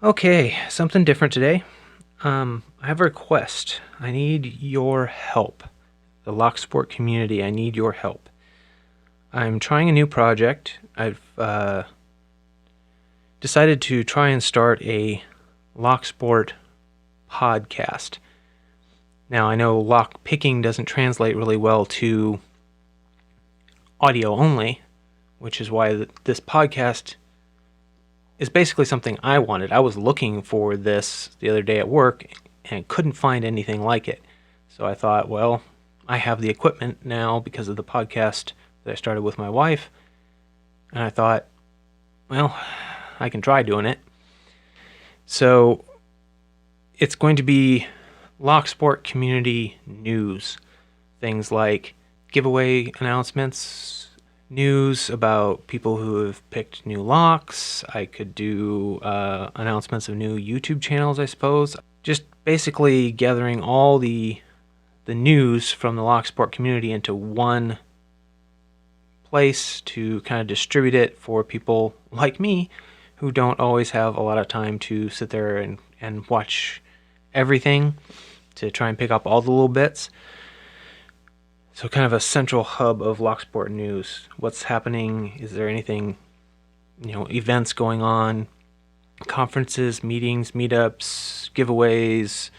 Okay, something different today. I have a request. I need your help. The locksport community, I need your help. I'm trying a new project. I've decided to try and start a locksport podcast. Now, I know lock picking doesn't translate really well to audio only, which is why this podcast is basically something I wanted. I was looking for this the other day at work and couldn't find anything like it. So I thought, well, I have the equipment now because of the podcast that I started with my wife. And I thought, well, I can try doing it. So it's going to be Locksport community news. Things like giveaway announcements, news about people who have picked new locks. I could do announcements of new YouTube channels, I suppose. Just basically gathering all the news from the Locksport community into one place to kind of distribute it for people like me who don't always have a lot of time to sit there and watch everything, to try and pick up all the little bits. So kind of a central hub of Locksport news. What's happening? Is there anything, events going on? Conferences, meetings, meetups, giveaways,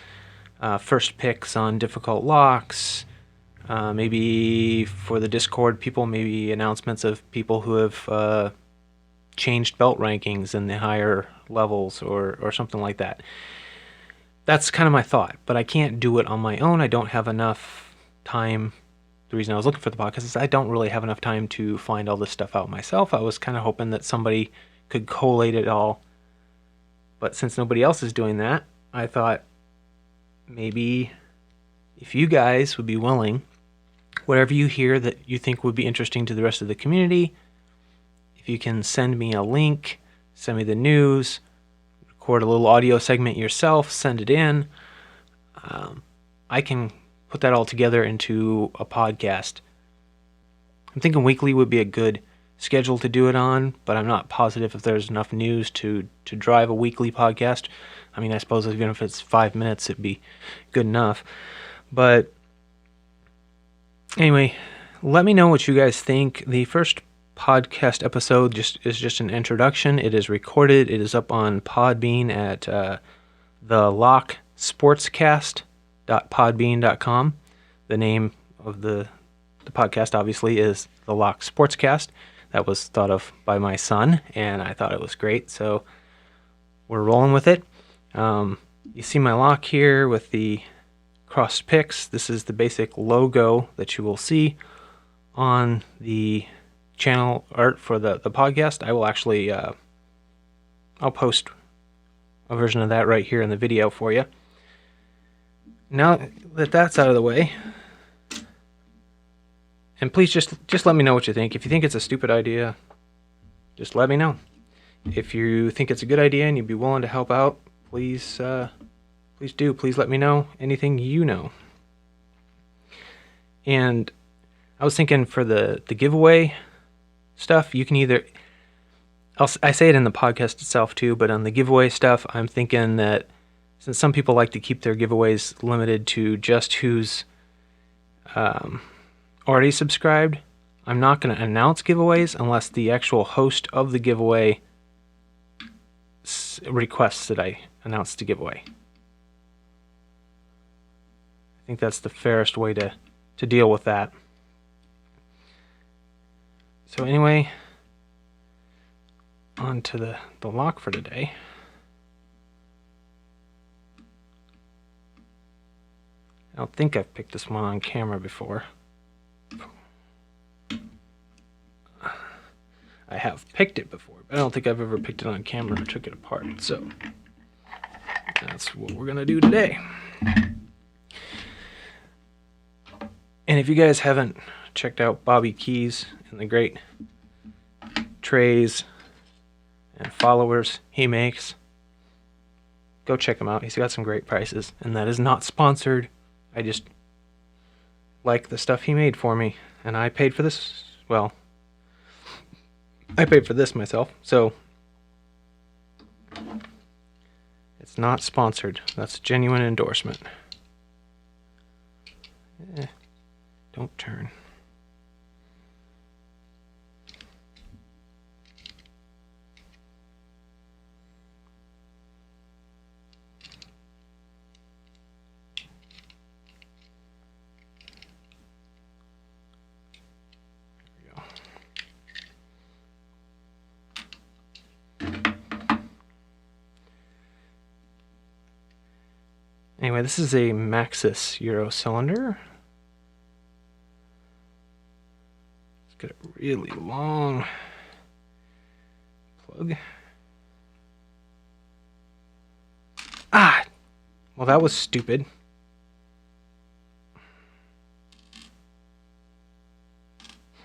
first picks on difficult locks. Maybe for the Discord people, maybe announcements of people who have changed belt rankings in the higher levels or something like that. That's kind of my thought, but I can't do it on my own. I don't have enough time. The reason I was looking for the podcast is I don't really have enough time to find all this stuff out myself. I was kind of hoping that somebody could collate it all. But since nobody else is doing that, I thought maybe if you guys would be willing, whatever you hear that you think would be interesting to the rest of the community, if you can send me a link, send me the news, record a little audio segment yourself, send it in, I can put that all together into a podcast. I'm thinking weekly would be a good schedule to do it on, but I'm not positive if there's enough news to drive a weekly podcast. I mean, I suppose even if it's 5 minutes, it'd be good enough. But anyway, let me know what you guys think. The first podcast episode is just an introduction. It is recorded. It is up on Podbean at the locksportscast.podbean.com. The name of the podcast obviously is the Lock Sportscast. That was thought of by my son, and I thought it was great, so we're rolling with it. You see my lock here with the crossed picks. This is the basic logo that you will see on the channel art for the podcast. I will actually I'll post a version of that right here in the video for you. Now that that's out of the way, and please just let me know what you think. If you think it's a stupid idea, just let me know. If you think it's a good idea and you'd be willing to help out, please do. Please let me know anything you know. And I was thinking for the giveaway stuff, you can either, I say it in the podcast itself too, but on the giveaway stuff, I'm thinking that since some people like to keep their giveaways limited to just who's already subscribed, I'm not going to announce giveaways unless the actual host of the giveaway requests that I announce the giveaway. I think that's the fairest way to deal with that. So anyway, on to the lock for today. I don't think I've picked this one on camera before. I have picked it before, but I don't think I've ever picked it on camera or took it apart. So that's what we're going to do today. And if you guys haven't checked out Bobby Keys and the great trays and followers he makes, go check him out. He's got some great prices, and that is not sponsored. I just like the stuff he made for me, and I paid for this. Well, I paid for this myself, so It's not sponsored. That's a genuine endorsement. Don't turn. Anyway, this is a Maxxis Euro cylinder. It's got a really long plug. Ah! Well, that was stupid.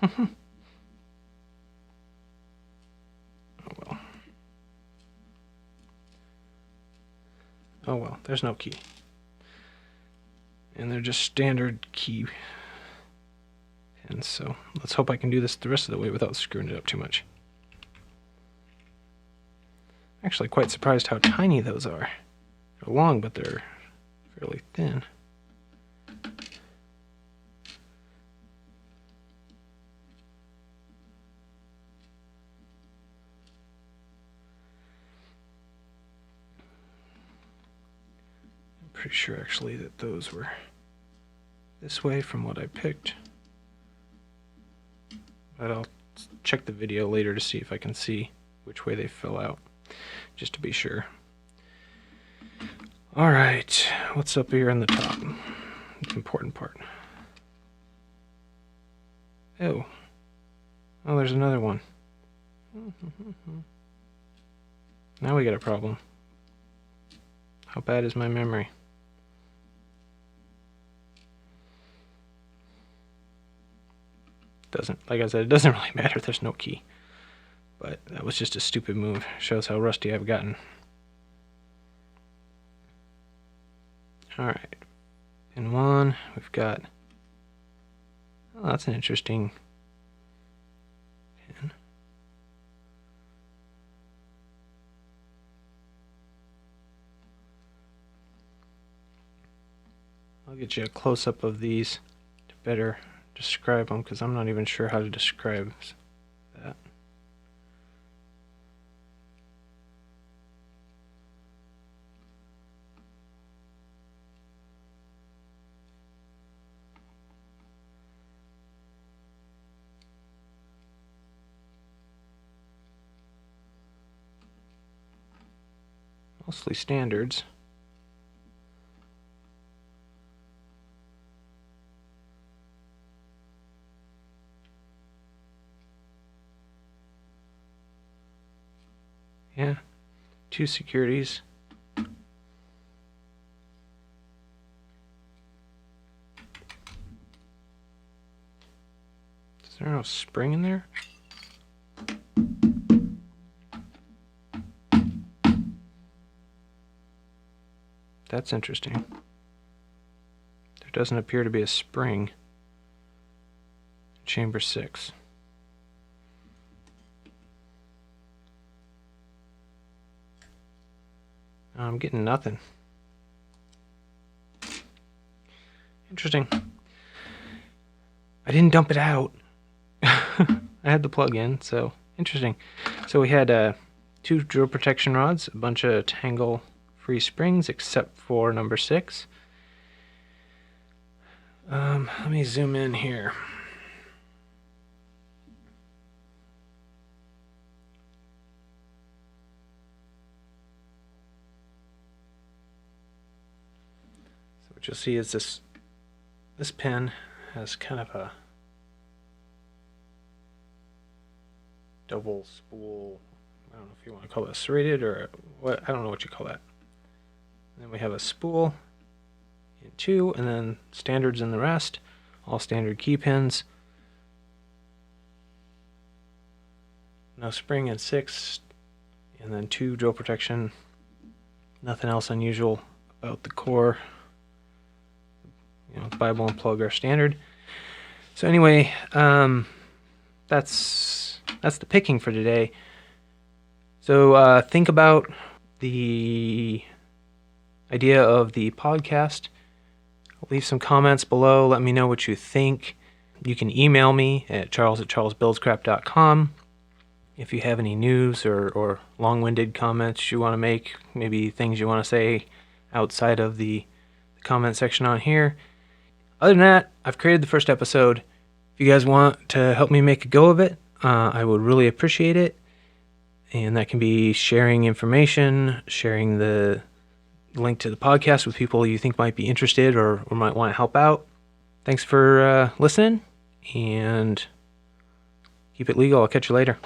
Oh well. Oh well, there's no key. And they're just standard key pins, so let's hope I can do this the rest of the way without screwing it up too much. Actually quite surprised how tiny those are. They're long, but they're fairly thin. I'm pretty sure actually that those were this way from what I picked. But I'll check the video later to see if I can see which way they fell out, just to be sure. Alright, what's up here in the top? The important part. Oh. Oh, there's another one. Now we got a problem. How bad is my memory? Doesn't, like I said, it doesn't really matter. There's no key. But that was just a stupid move. Shows how rusty I've gotten. Alright. In one, we've got... Oh, that's an interesting pin. I'll get you a close-up of these to better describe them, because I'm not even sure how to describe that. Mostly standards. Yeah, 2 securities. Is there no spring in there? That's interesting. There doesn't appear to be a spring. Chamber 6. I'm getting nothing. Interesting. I didn't dump it out. I had the plug in, so interesting. So we had 2 drill protection rods, a bunch of tangle free springs except for number 6. Let me zoom in here. So what you'll see is this pin has kind of a double spool. I don't know if you want to call that serrated or what. I don't know what you call that. And then we have a spool in 2, and then standards in the rest. All standard key pins. No spring in 6, and then 2 drill protection. Nothing else unusual about the core. You know, Bible and plug are standard. So anyway, that's the picking for today. So think about the idea of the podcast, leave some comments below. Let me know what you think. You can email me at charles@charlesbuildscrap.com if you have any news or long-winded comments you want to make, maybe things you want to say outside of the comment section on here. Other than that, I've created the first episode. If you guys want to help me make a go of it, I would really appreciate it. And that can be sharing information, sharing the link to the podcast with people you think might be interested or might want to help out. Thanks for listening, and keep it legal. I'll catch you later.